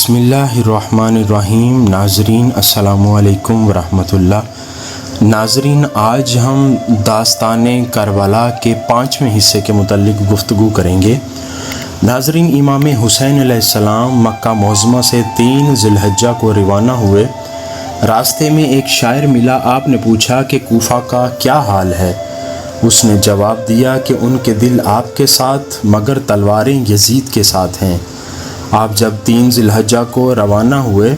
بسم اللہ الرحمن الرحیم۔ ناظرین السلام علیکم ورحمۃ اللہ۔ ناظرین، آج ہم داستان کربلا کے 5ویں حصے کے متعلق گفتگو کریں گے۔ ناظرین، امام حسین علیہ السلام مکہ معظمہ سے 3 ذی الحجہ کو روانہ ہوئے۔ راستے میں ایک شاعر ملا۔ آپ نے پوچھا کہ کوفہ کا کیا حال ہے؟ اس نے جواب دیا کہ ان کے دل آپ کے ساتھ مگر تلواریں یزید کے ساتھ ہیں۔ آپ جب 3 ذی الحجہ کو روانہ ہوئے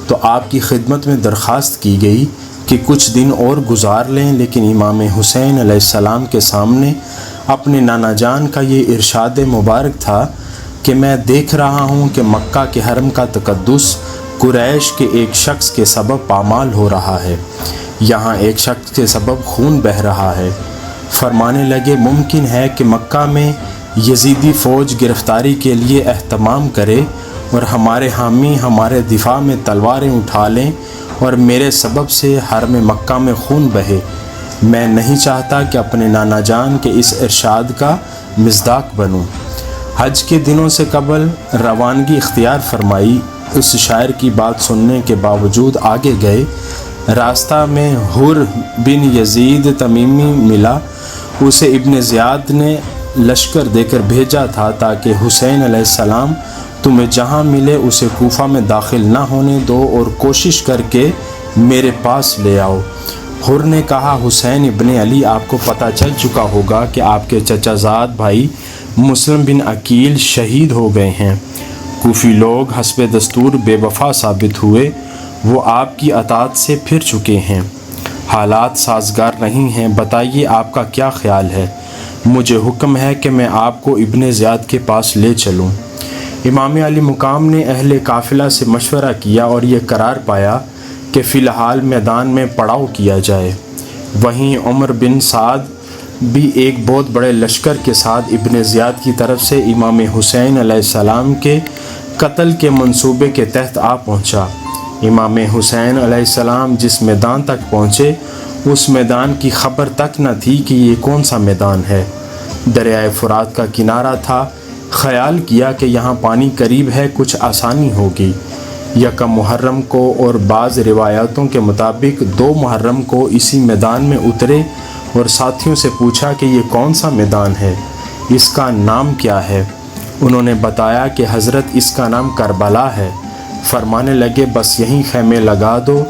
تو آپ کی خدمت میں درخواست کی گئی کہ کچھ دن اور گزار لیں، لیکن امام حسین علیہ السلام کے سامنے اپنے نانا جان کا یہ ارشاد مبارک تھا کہ میں دیکھ رہا ہوں کہ مکہ کے حرم کا تقدس قریش کے ایک شخص کے سبب پامال ہو رہا ہے، یہاں ایک شخص کے سبب خون بہہ رہا ہے۔ فرمانے لگے، ممکن ہے کہ مکہ میں یزیدی فوج گرفتاری کے لیے اہتمام کرے اور ہمارے حامی ہمارے دفاع میں تلواریں اٹھا لیں اور میرے سبب سے حرم مکہ میں خون بہے۔ میں نہیں چاہتا کہ اپنے نانا جان کے اس ارشاد کا مصداق بنوں۔ حج کے دنوں سے قبل روانگی اختیار فرمائی۔ اس شاعر کی بات سننے کے باوجود آگے گئے۔ راستہ میں حر بن یزید تمیمی ملا۔ اسے ابن زیاد نے لشکر دے کر بھیجا تھا تاکہ حسین علیہ السلام تمہیں جہاں ملے اسے کوفہ میں داخل نہ ہونے دو اور کوشش کر کے میرے پاس لے آؤ۔ حر نے کہا، حسین ابن علی، آپ کو پتہ چل چکا ہوگا کہ آپ کے چچا زاد بھائی مسلم بن عقیل شہید ہو گئے ہیں۔ کوفی لوگ حسب دستور بے وفا ثابت ہوئے، وہ آپ کی اطاعت سے پھر چکے ہیں۔ حالات سازگار نہیں ہیں، بتائیے آپ کا کیا خیال ہے؟ مجھے حکم ہے کہ میں آپ کو ابن زیاد کے پاس لے چلوں۔ امام علی مقام نے اہل قافلہ سے مشورہ کیا اور یہ قرار پایا کہ فی الحال میدان میں پڑاؤ کیا جائے۔ وہیں عمر بن سعد بھی ایک بہت بڑے لشکر کے ساتھ ابن زیاد کی طرف سے امام حسین علیہ السلام کے قتل کے منصوبے کے تحت آ پہنچا۔ امام حسین علیہ السلام جس میدان تک پہنچے اس میدان کی خبر تک نہ تھی کہ یہ کون سا میدان ہے۔ دریائے فرات کا کنارہ تھا۔ خیال کیا کہ یہاں پانی قریب ہے، کچھ آسانی ہوگی۔ یکم محرم کو اور بعض روایاتوں کے مطابق 2 محرم کو اسی میدان میں اترے اور ساتھیوں سے پوچھا کہ یہ کون سا میدان ہے، اس کا نام کیا ہے؟ انہوں نے بتایا کہ حضرت اس کا نام کربلا ہے۔ فرمانے لگے، بس یہیں خیمے لگا دو،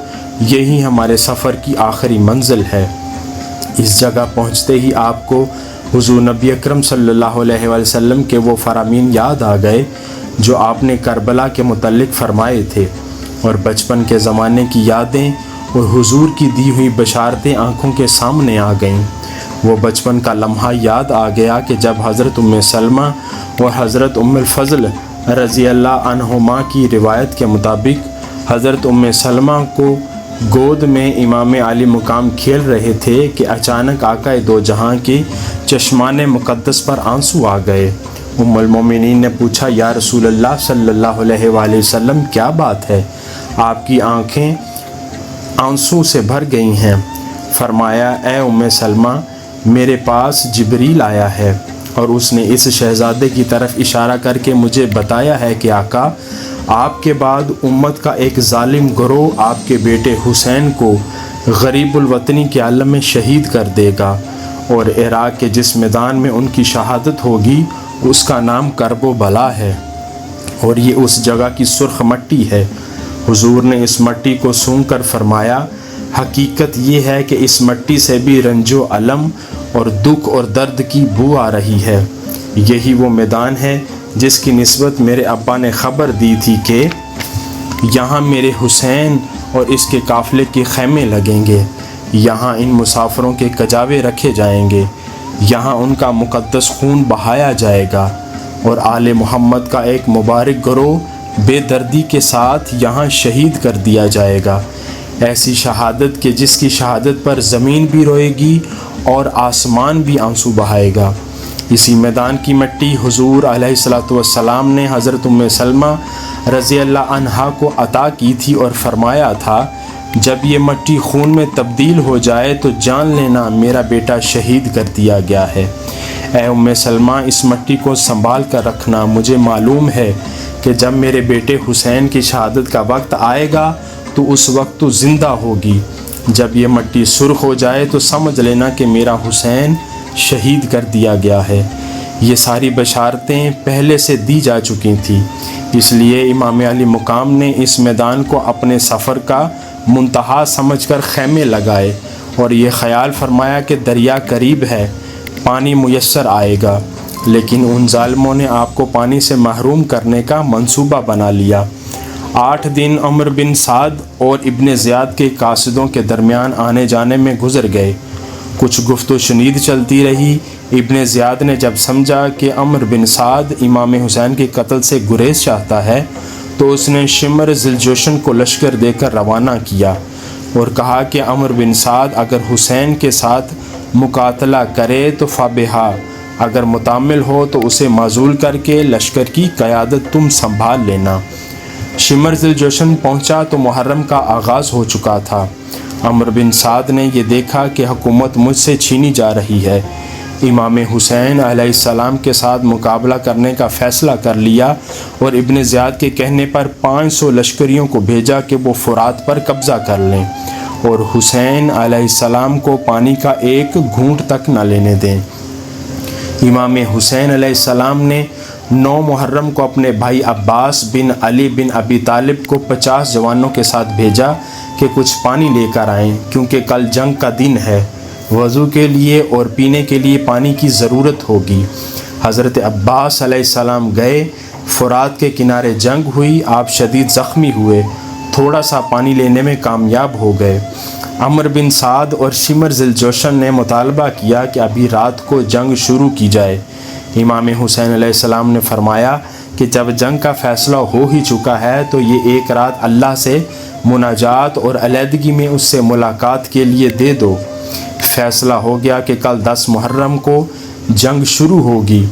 یہی ہمارے سفر کی آخری منزل ہے۔ اس جگہ پہنچتے ہی آپ کو حضور نبی اکرم صلی اللہ علیہ وسلم کے وہ فرامین یاد آ گئے جو آپ نے کربلا کے متعلق فرمائے تھے، اور بچپن کے زمانے کی یادیں اور حضور کی دی ہوئی بشارتیں آنکھوں کے سامنے آ گئیں۔ وہ بچپن کا لمحہ یاد آ گیا کہ جب حضرت ام سلمہ اور حضرت ام الفضل رضی اللہ عنہما کی روایت کے مطابق حضرت ام سلمہ کو گود میں امام علی مقام کھیل رہے تھے کہ اچانک آقا دو جہاں کی چشمان مقدس پر آنسو آ گئے۔ ام المومنین نے پوچھا، یا رسول اللہ صلی اللہ علیہ وآلہ وسلم، کیا بات ہے؟ آپ کی آنکھیں آنسو سے بھر گئی ہیں۔ فرمایا، اے ام سلمہ، میرے پاس جبریل آیا ہے اور اس نے اس شہزادے کی طرف اشارہ کر کے مجھے بتایا ہے کہ آقا، آپ کے بعد امت کا ایک ظالم گروہ آپ کے بیٹے حسین کو غریب الوطنی کے عالم میں شہید کر دے گا، اور عراق کے جس میدان میں ان کی شہادت ہوگی اس کا نام کرب و بلا ہے، اور یہ اس جگہ کی سرخ مٹی ہے۔ حضور نے اس مٹی کو سونگھ کر فرمایا، حقیقت یہ ہے کہ اس مٹی سے بھی رنج و الم اور دکھ اور درد کی بو آ رہی ہے۔ یہی وہ میدان ہے جس کی نسبت میرے ابا نے خبر دی تھی کہ یہاں میرے حسین اور اس کے قافلے کے خیمے لگیں گے، یہاں ان مسافروں کے کجاوے رکھے جائیں گے، یہاں ان کا مقدس خون بہایا جائے گا، اور آل محمد کا ایک مبارک گروہ بے دردی کے ساتھ یہاں شہید کر دیا جائے گا، ایسی شہادت کہ جس کی شہادت پر زمین بھی روئے گی اور آسمان بھی آنسو بہائے گا۔ اسی میدان کی مٹی حضور علیہ السلام نے حضرت ام سلمہ رضی اللہ عنہا کو عطا کی تھی اور فرمایا تھا، جب یہ مٹی خون میں تبدیل ہو جائے تو جان لینا میرا بیٹا شہید کر دیا گیا ہے۔ اے ام سلمہ اس مٹی کو سنبھال کر رکھنا، مجھے معلوم ہے کہ جب میرے بیٹے حسین کی شہادت کا وقت آئے گا تو اس وقت تو زندہ ہوگی، جب یہ مٹی سرخ ہو جائے تو سمجھ لینا کہ میرا حسین شہید کر دیا گیا ہے۔ یہ ساری بشارتیں پہلے سے دی جا چکی تھیں، اس لیے امام علی مقام نے اس میدان کو اپنے سفر کا منتہا سمجھ کر خیمے لگائے اور یہ خیال فرمایا کہ دریا قریب ہے، پانی میسر آئے گا، لیکن ان ظالموں نے آپ کو پانی سے محروم کرنے کا منصوبہ بنا لیا۔ 8 دن عمر بن سعد اور ابن زیاد کے قاصدوں کے درمیان آنے جانے میں گزر گئے۔ کچھ گفت و شنید چلتی رہی۔ ابن زیاد نے جب سمجھا کہ عمر بن سعد امام حسین کے قتل سے گریز چاہتا ہے تو اس نے شمر ذی الجوشن کو لشکر دے کر روانہ کیا اور کہا کہ عمر بن سعد اگر حسین کے ساتھ مقاتلہ کرے تو فبہا، اگر متعمل ہو تو اسے معزول کر کے لشکر کی قیادت تم سنبھال لینا۔ شمر ذی الجوشن پہنچا تو محرم کا آغاز ہو چکا تھا۔ عمر بن سعد نے یہ دیکھا کہ حکومت مجھ سے چھینی جا رہی ہے، امام حسین علیہ السلام کے ساتھ مقابلہ کرنے کا فیصلہ کر لیا اور ابن زیاد کے کہنے پر 500 لشکریوں کو بھیجا کہ وہ فرات پر قبضہ کر لیں اور حسین علیہ السلام کو پانی کا ایک گھونٹ تک نہ لینے دیں۔ امام حسین علیہ السلام نے 9 محرم کو اپنے بھائی عباس بن علی بن ابی طالب کو 50 جوانوں کے ساتھ بھیجا کہ کچھ پانی لے کر آئیں، کیونکہ کل جنگ کا دن ہے، وضو کے لیے اور پینے کے لیے پانی کی ضرورت ہوگی۔ حضرت عباس علیہ السلام گئے، فرات کے کنارے جنگ ہوئی، آپ شدید زخمی ہوئے، تھوڑا سا پانی لینے میں کامیاب ہو گئے۔ عمر بن سعد اور شمر ذی الجوشن نے مطالبہ کیا کہ ابھی رات کو جنگ شروع کی جائے۔ امام حسین علیہ السلام نے فرمایا کہ جب جنگ کا فیصلہ ہو ہی چکا ہے تو یہ ایک رات اللہ سے مناجات اور علیحدگی میں اس سے ملاقات کے لیے دے دو۔ فیصلہ ہو گیا کہ کل 10 محرم کو جنگ شروع ہوگی۔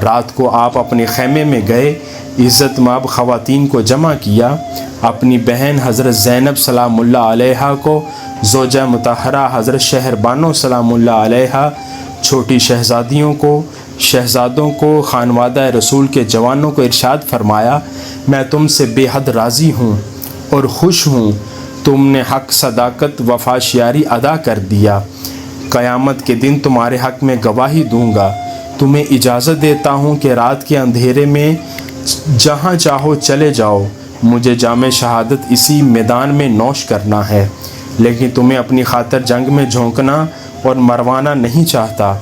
رات کو آپ اپنے خیمے میں گئے، عزت مآب خواتین کو جمع کیا، اپنی بہن حضرت زینب سلام اللہ علیہا کو، زوجہ مطہرہ حضرت شہر بانو سلام اللہ علیہا، چھوٹی شہزادیوں کو، شہزادوں کو، خانوادہ رسول کے جوانوں کو ارشاد فرمایا، میں تم سے بے حد راضی ہوں اور خوش ہوں، تم نے حق صداقت وفاشیاری ادا کر دیا۔ قیامت کے دن تمہارے حق میں گواہی دوں گا۔ تمہیں اجازت دیتا ہوں کہ رات کے اندھیرے میں جہاں چاہو چلے جاؤ، مجھے جام شہادت اسی میدان میں نوش کرنا ہے، لیکن تمہیں اپنی خاطر جنگ میں جھونکنا اور مروانا نہیں چاہتا۔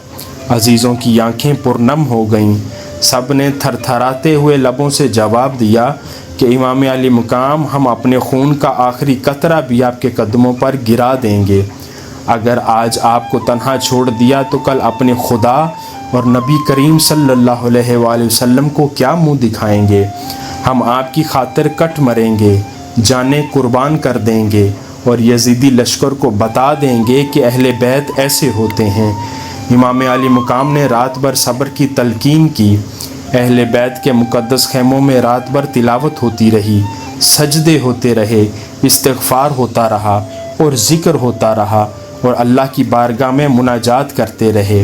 عزیزوں کی آنکھیں پرنم ہو گئیں، سب نے تھر تھراتے ہوئے لبوں سے جواب دیا کہ امام علی مقام، ہم اپنے خون کا آخری قطرہ بھی آپ کے قدموں پر گرا دیں گے۔ اگر آج آپ کو تنہا چھوڑ دیا تو کل اپنے خدا اور نبی کریم صلی اللہ علیہ وآلہ وسلم کو کیا منہ دکھائیں گے؟ ہم آپ کی خاطر کٹ مریں گے، جانیں قربان کر دیں گے اور یزیدی لشکر کو بتا دیں گے کہ اہل بیت ایسے ہوتے ہیں۔ امام علی مقام نے رات بھر صبر کی تلقین کی۔ اہل بیت کے مقدس خیموں میں رات بھر تلاوت ہوتی رہی، سجدے ہوتے رہے، استغفار ہوتا رہا اور ذکر ہوتا رہا اور اللہ کی بارگاہ میں مناجات کرتے رہے۔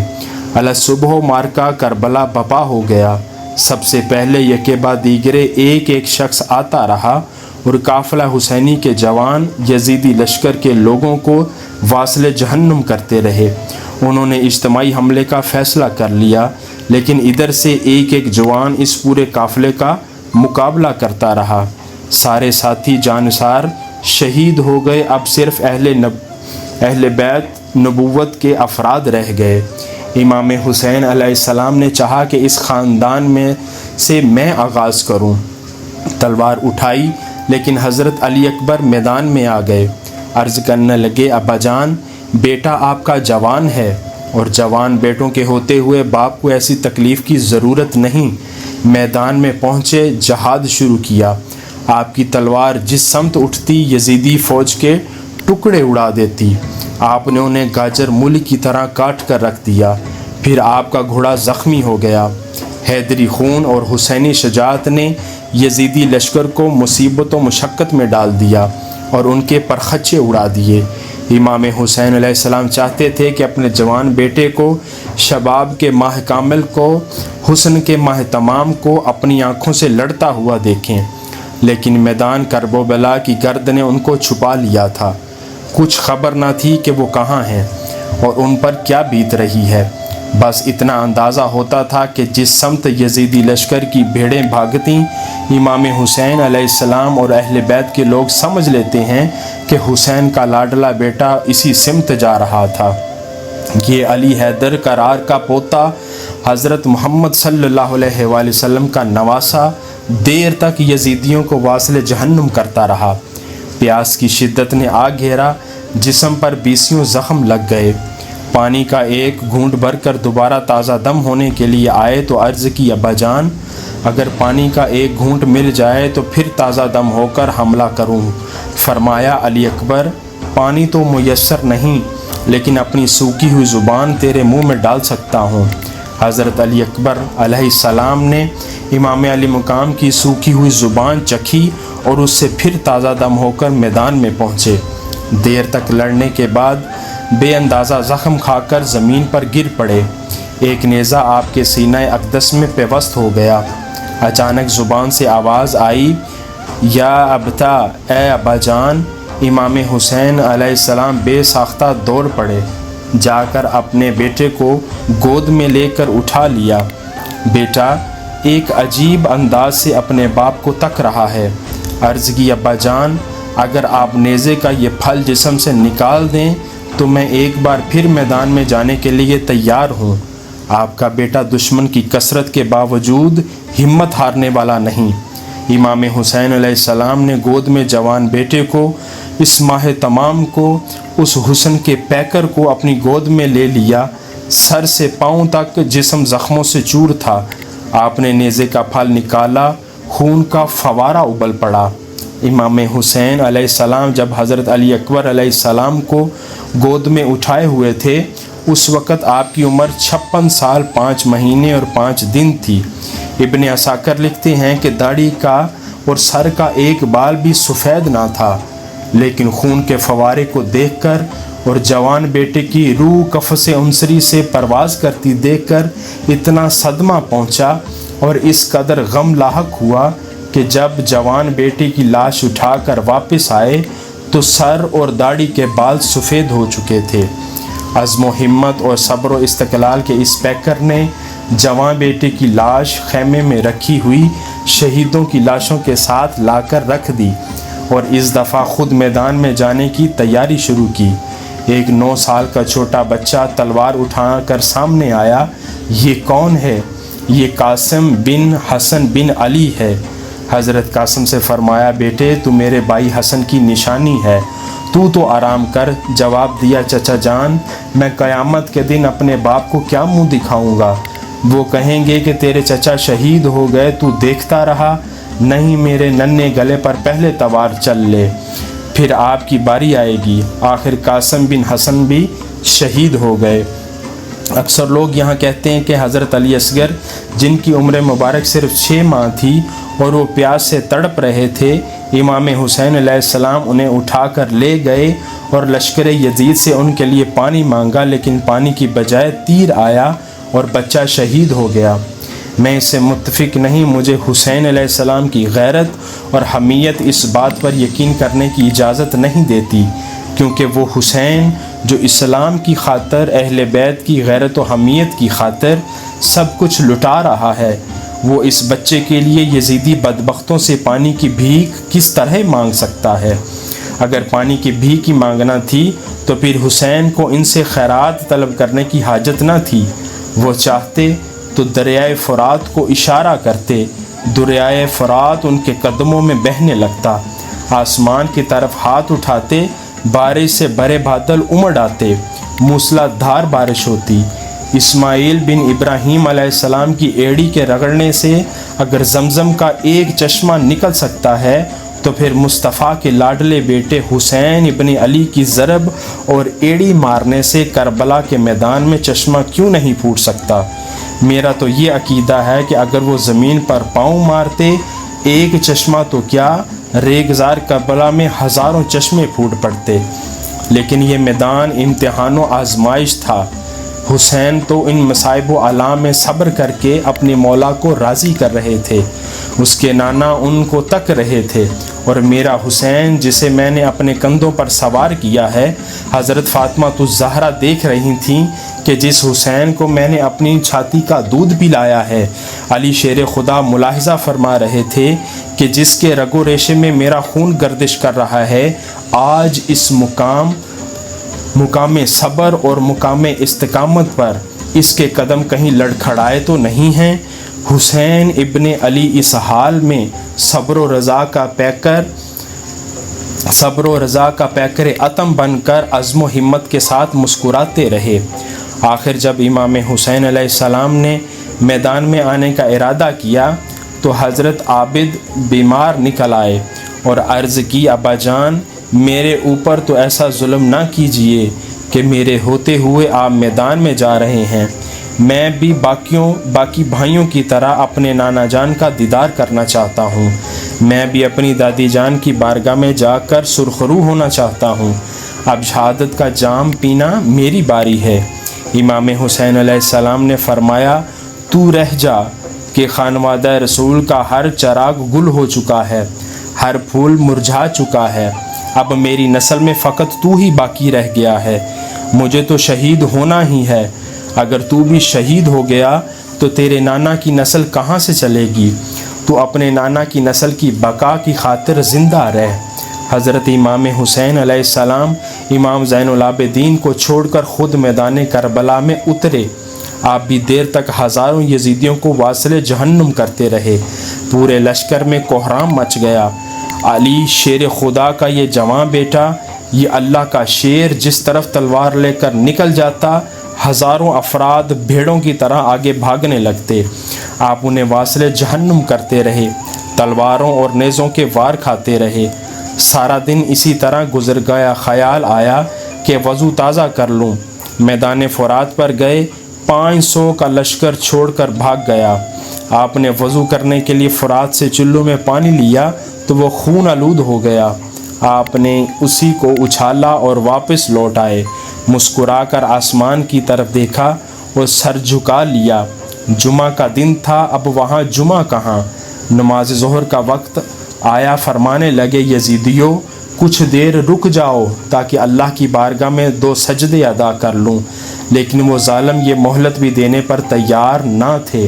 الصبح مارکہ کربلا بپا ہو گیا۔ سب سے پہلے یکے بعد دیگرے ایک ایک شخص آتا رہا اور قافلہ حسینی کے جوان یزیدی لشکر کے لوگوں کو واصل جہنم کرتے رہے۔ انہوں نے اجتماعی حملے کا فیصلہ کر لیا، لیکن ادھر سے ایک ایک جوان اس پورے قافلے کا مقابلہ کرتا رہا۔ سارے ساتھی جانثار شہید ہو گئے، اب صرف اہل بیت نبوت کے افراد رہ گئے۔ امام حسین علیہ السلام نے چاہا کہ اس خاندان میں سے میں آغاز کروں۔ تلوار اٹھائی، لیکن حضرت علی اکبر میدان میں آ گئے۔ عرض کرنے لگے، ابا جان، بیٹا آپ کا جوان ہے اور جوان بیٹوں کے ہوتے ہوئے باپ کو ایسی تکلیف کی ضرورت نہیں۔ میدان میں پہنچے، جہاد شروع کیا۔ آپ کی تلوار جس سمت اٹھتی یزیدی فوج کے ٹکڑے اڑا دیتی۔ آپ نے انہیں گاجر مولی کی طرح کاٹ کر رکھ دیا۔ پھر آپ کا گھوڑا زخمی ہو گیا۔ حیدری خون اور حسینی شجاعت نے یزیدی لشکر کو مصیبت و مشقت میں ڈال دیا اور ان کے پرخچے اڑا دیے۔ امام حسین علیہ السلام چاہتے تھے کہ اپنے جوان بیٹے کو شباب کے ماہ کامل کو، حسن کے ماہ تمام کو اپنی آنکھوں سے لڑتا ہوا دیکھیں، لیکن میدان کرب و بلا کی گرد نے ان کو چھپا لیا تھا۔ کچھ خبر نہ تھی کہ وہ کہاں ہیں اور ان پر کیا بیت رہی ہے۔ بس اتنا اندازہ ہوتا تھا کہ جس سمت یزیدی لشکر کی بھیڑیں بھاگتیں، امام حسین علیہ السلام اور اہل بیت کے لوگ سمجھ لیتے ہیں کہ حسین کا لاڈلا بیٹا اسی سمت جا رہا تھا۔ یہ علی حیدر کرار کا پوتا، حضرت محمد صلی اللہ علیہ وآلہ وسلم کا نواسا، دیر تک یزیدیوں کو واصل جہنم کرتا رہا۔ پیاس کی شدت نے آ گھیرا، جسم پر بیسیوں زخم لگ گئے۔ پانی کا ایک گھونٹ بھر کر دوبارہ تازہ دم ہونے کے لیے آئے تو عرض کی، ابا جان اگر پانی کا ایک گھونٹ مل جائے تو پھر تازہ دم ہو کر حملہ کروں۔ فرمایا، علی اکبر پانی تو میسر نہیں، لیکن اپنی سوکھی ہوئی زبان تیرے منہ میں ڈال سکتا ہوں۔ حضرت علی اکبر علیہ السلام نے امام علی مقام کی سوکھی ہوئی زبان چکھی اور اس سے پھر تازہ دم ہو کر میدان میں پہنچے۔ دیر تک لڑنے کے بعد بے اندازہ زخم کھا کر زمین پر گر پڑے۔ ایک نیزہ آپ کے سینہ اقدس میں پیوست ہو گیا۔ اچانک زبان سے آواز آئی، یا ابتا، اے ابا جان۔ امام حسین علیہ السلام بے ساختہ دوڑ پڑے، جا کر اپنے بیٹے کو گود میں لے کر اٹھا لیا۔ بیٹا ایک عجیب انداز سے اپنے باپ کو تک رہا ہے۔ عرض کی، ابا جان اگر آپ نیزے کا یہ پھل جسم سے نکال دیں تو میں ایک بار پھر میدان میں جانے کے لیے تیار ہوں۔ آپ کا بیٹا دشمن کی کثرت کے باوجود ہمت ہارنے والا نہیں۔ امام حسین علیہ السلام نے گود میں جوان بیٹے کو، اس ماہ تمام کو، اس حسن کے پیکر کو اپنی گود میں لے لیا۔ سر سے پاؤں تک جسم زخموں سے چور تھا۔ آپ نے نیزے کا پھل نکالا، خون کا فوارہ ابل پڑا۔ امام حسین علیہ السلام جب حضرت علی اکبر علیہ السلام کو گود میں اٹھائے ہوئے تھے، اس وقت آپ کی عمر 56 سال 5 مہینے اور 5 دن تھی۔ ابن عساکر لکھتے ہیں کہ داڑھی کا اور سر کا ایک بال بھی سفید نہ تھا، لیکن خون کے فوارے کو دیکھ کر اور جوان بیٹے کی روح قفس عنصری سے پرواز کرتی دیکھ کر اتنا صدمہ پہنچا اور اس قدر غم لاحق ہوا کہ جب جوان بیٹے کی لاش اٹھا کر واپس آئے تو سر اور داڑھی کے بال سفید ہو چکے تھے۔ عزم و ہمت اور صبر و استقلال کے اس پیکر نے جوان بیٹے کی لاش خیمے میں رکھی ہوئی شہیدوں کی لاشوں کے ساتھ لا کر رکھ دی اور اس دفعہ خود میدان میں جانے کی تیاری شروع کی۔ ایک 9 سال کا چھوٹا بچہ تلوار اٹھا کر سامنے آیا۔ یہ کون ہے؟ یہ قاسم بن حسن بن علی ہے۔ حضرت قاسم سے فرمایا، بیٹے تو میرے بھائی حسن کی نشانی ہے، تو آرام کر۔ جواب دیا، چچا جان میں قیامت کے دن اپنے باپ کو کیا منہ دکھاؤں گا؟ وہ کہیں گے کہ تیرے چچا شہید ہو گئے، تو دیکھتا رہا۔ نہیں، میرے ننھے گلے پر پہلے تلوار چل لے، پھر آپ کی باری آئے گی۔ آخر قاسم بن حسن بھی شہید ہو گئے۔ اکثر لوگ یہاں کہتے ہیں کہ حضرت علی اصغر، جن کی عمر مبارک صرف 6 ماہ تھی اور وہ پیاس سے تڑپ رہے تھے، امام حسین علیہ السلام انہیں اٹھا کر لے گئے اور لشکر یزید سے ان کے لیے پانی مانگا، لیکن پانی کی بجائے تیر آیا اور بچہ شہید ہو گیا۔ میں اس سے متفق نہیں۔ مجھے حسین علیہ السلام کی غیرت اور حمیت اس بات پر یقین کرنے کی اجازت نہیں دیتی، کیونکہ وہ حسین جو اسلام کی خاطر، اہل بیت کی غیرت و حمیت کی خاطر سب کچھ لٹا رہا ہے، وہ اس بچے کے لیے یزیدی بدبختوں سے پانی کی بھیک کس طرح مانگ سکتا ہے؟ اگر پانی کی بھیک ہی مانگنا تھی تو پھر حسین کو ان سے خیرات طلب کرنے کی حاجت نہ تھی۔ وہ چاہتے تو دریائے فرات کو اشارہ کرتے، دریائے فرات ان کے قدموں میں بہنے لگتا۔ آسمان کی طرف ہاتھ اٹھاتے، بارش سے بھرے بادل امڑ آتے، موسلا دھار بارش ہوتی۔ اسماعیل بن ابراہیم علیہ السلام کی ایڑی کے رگڑنے سے اگر زمزم کا ایک چشمہ نکل سکتا ہے تو پھر مصطفیٰ کے لاڈلے بیٹے حسین ابن علی کی ضرب اور ایڑی مارنے سے کربلا کے میدان میں چشمہ کیوں نہیں پھوٹ سکتا؟ میرا تو یہ عقیدہ ہے کہ اگر وہ زمین پر پاؤں مارتے، ایک چشمہ تو کیا ریگزار کربلا میں ہزاروں چشمے پھوٹ پڑتے۔ لیکن یہ میدان امتحان و آزمائش تھا۔ حسین تو ان مصائب و آلام میں صبر کر کے اپنے مولا کو راضی کر رہے تھے، اس کے نانا ان کو تک رہے تھے، اور میرا حسین جسے میں نے اپنے کندھوں پر سوار کیا ہے، حضرت فاطمہ الزہرا دیکھ رہی تھیں کہ جس حسین کو میں نے اپنی چھاتی کا دودھ پلایا ہے، علی شیر خدا ملاحظہ فرما رہے تھے کہ جس کے رگ و ریشے میں میرا خون گردش کر رہا ہے، آج اس مقام صبر اور مقام استقامت پر اس کے قدم کہیں لڑکھڑائے تو نہیں ہیں۔ حسین ابن علی اس حال میں صبر و رضا کا پیکر عتم بن کر عزم و ہمت کے ساتھ مسکراتے رہے۔ آخر جب امام حسین علیہ السلام نے میدان میں آنے کا ارادہ کیا تو حضرت عابد بیمار نکل آئے اور عرض کی، ابا جان میرے اوپر تو ایسا ظلم نہ کیجئے کہ میرے ہوتے ہوئے آپ میدان میں جا رہے ہیں، میں بھی باقی بھائیوں کی طرح اپنے نانا جان کا دیدار کرنا چاہتا ہوں، میں بھی اپنی دادی جان کی بارگاہ میں جا کر سرخرو ہونا چاہتا ہوں، اب شہادت کا جام پینا میری باری ہے۔ امام حسین علیہ السلام نے فرمایا، تو رہ جا کہ خانوادہ رسول کا ہر چراغ گل ہو چکا ہے، ہر پھول مرجھا چکا ہے، اب میری نسل میں فقط تو ہی باقی رہ گیا ہے، مجھے تو شہید ہونا ہی ہے، اگر تو بھی شہید ہو گیا تو تیرے نانا کی نسل کہاں سے چلے گی، تو اپنے نانا کی نسل کی بقا کی خاطر زندہ رہ۔ حضرت امام حسین علیہ السلام امام زین العابدین کو چھوڑ کر خود میدان کربلا میں اترے۔ آپ بھی دیر تک ہزاروں یزیدیوں کو واصل جہنم کرتے رہے، پورے لشکر میں کوہرام مچ گیا۔ علی شیر خدا کا یہ جواں بیٹا، یہ اللہ کا شیر جس طرف تلوار لے کر نکل جاتا، ہزاروں افراد بھیڑوں کی طرح آگے بھاگنے لگتے۔ آپ انہیں واصل جہنم کرتے رہے، تلواروں اور نیزوں کے وار کھاتے رہے۔ سارا دن اسی طرح گزر گیا۔ خیال آیا کہ وضو تازہ کر لوں، میدان فرات پر گئے، 500 کا لشکر چھوڑ کر بھاگ گیا۔ آپ نے وضو کرنے کے لیے فرات سے چلو میں پانی لیا تو وہ خون آلود ہو گیا۔ آپ نے اسی کو اچھالا اور واپس لوٹ آئے، مسکرا کر آسمان کی طرف دیکھا اور سر جھکا لیا۔ جمعہ کا دن تھا، اب وہاں جمعہ کہاں؟ نماز ظہر کا وقت آیا، فرمانے لگے، یزیدیوں کچھ دیر رک جاؤ تاکہ اللہ کی بارگاہ میں 2 سجدے ادا کر لوں، لیکن وہ ظالم یہ مہلت بھی دینے پر تیار نہ تھے۔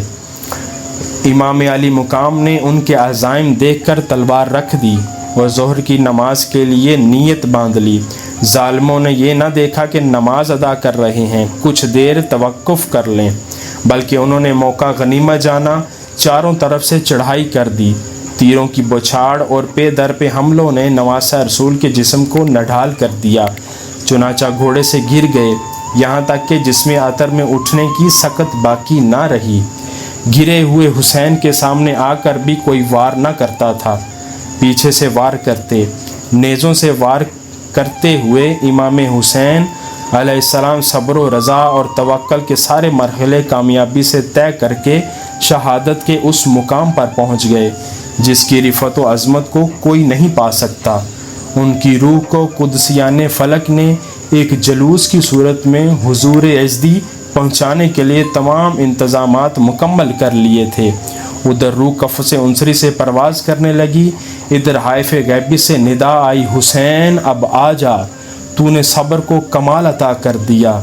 امام علی مقام نے ان کے عزائم دیکھ کر تلوار رکھ دی اور ظہر کی نماز کے لیے نیت باندھ لی۔ ظالموں نے یہ نہ دیکھا کہ نماز ادا کر رہے ہیں، کچھ دیر توقف کر لیں، بلکہ انہوں نے موقع غنیمت جانا، چاروں طرف سے چڑھائی کر دی۔ تیروں کی بوچھاڑ اور پے در پہ حملوں نے نواسہ رسول کے جسم کو نڈھال کر دیا، چنانچہ گھوڑے سے گر گئے، یہاں تک کہ جسم عطر میں اٹھنے کی سکت باقی نہ رہی۔ گرے ہوئے حسین کے سامنے آ کر بھی کوئی وار نہ کرتا تھا، پیچھے سے وار کرتے، نیزوں سے وار کرتے ہوئے امام حسین علیہ السلام صبر و رضا اور توکل کے سارے مرحلے کامیابی سے طے کر کے شہادت کے اس مقام پر پہنچ گئے جس کی رفعت و عظمت کو کوئی نہیں پا سکتا۔ ان کی روح کو قدسیان فلک نے ایک جلوس کی صورت میں حضور اجدی پہنچانے کے لیے تمام انتظامات مکمل کر لیے تھے۔ ادھر روح قفس عنصری سے پرواز کرنے لگی، ادھر حائف غیبی سے ندا آئی، حسین اب آ جا، تو نے صبر کو کمال عطا کر دیا،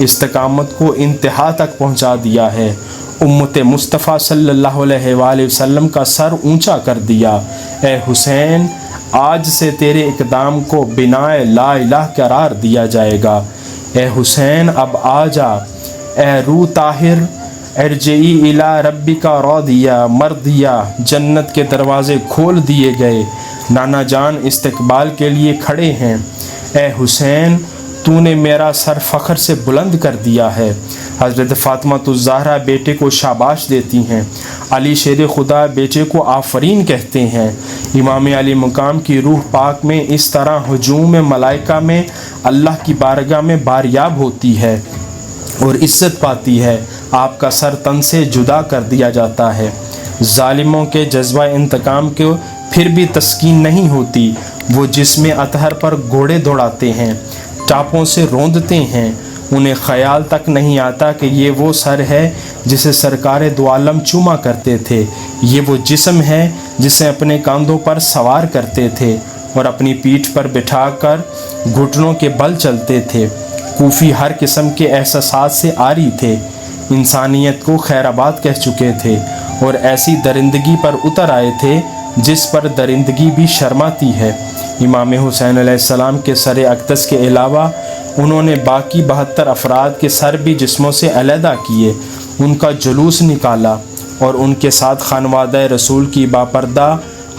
استقامت کو انتہا تک پہنچا دیا ہے، امت مصطفیٰ صلی اللہ علیہ وآلہ وسلم کا سر اونچا کر دیا۔ اے حسین، آج سے تیرے اقدام کو بنائے لا الہ قرار دیا جائے گا۔ اے حسین اب آ جا، اے روح طاہر، ارجعی الی ربک راضیہ مرضیہ، جنت کے دروازے کھول دیے گئے، نانا جان استقبال کے لیے کھڑے ہیں۔ اے حسین، تو نے میرا سر فخر سے بلند کر دیا ہے۔ حضرت فاطمہ الزہرا بیٹے کو شاباش دیتی ہیں، علی شیر خدا بیٹے کو آفرین کہتے ہیں۔ امام علی مقام کی روح پاک میں اس طرح ہجوم ملائکہ میں اللہ کی بارگاہ میں باریاب ہوتی ہے اور عزت پاتی ہے، آپ کا سر تن سے جدا کر دیا جاتا ہے۔ ظالموں کے جذبہ انتقام کو پھر بھی تسکین نہیں ہوتی، وہ جسم اطہر پر گھوڑے دوڑاتے ہیں، ٹاپوں سے روندتے ہیں، انہیں خیال تک نہیں آتا کہ یہ وہ سر ہے جسے سرکار دو عالم چوما کرتے تھے، یہ وہ جسم ہے جسے اپنے کاندھوں پر سوار کرتے تھے اور اپنی پیٹھ پر بٹھا کر گھٹنوں کے بل چلتے تھے۔ کوفی ہر قسم کے احساسات سے عاری تھے، انسانیت کو خیر آباد کہہ چکے تھے اور ایسی درندگی پر اتر آئے تھے جس پر درندگی بھی شرماتی ہے۔ امام حسین علیہ السلام کے سر اقدس کے علاوہ انہوں نے باقی 72 افراد کے سر بھی جسموں سے علیحدہ کیے، ان کا جلوس نکالا اور ان کے ساتھ خانوادہ رسول کی باپردہ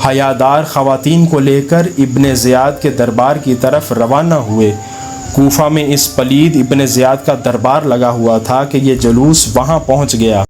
حیادار خواتین کو لے کر ابن زیاد کے دربار کی طرف روانہ ہوئے۔ کوفہ میں اس پلید ابن زیاد کا دربار لگا ہوا تھا کہ یہ جلوس وہاں پہنچ گیا۔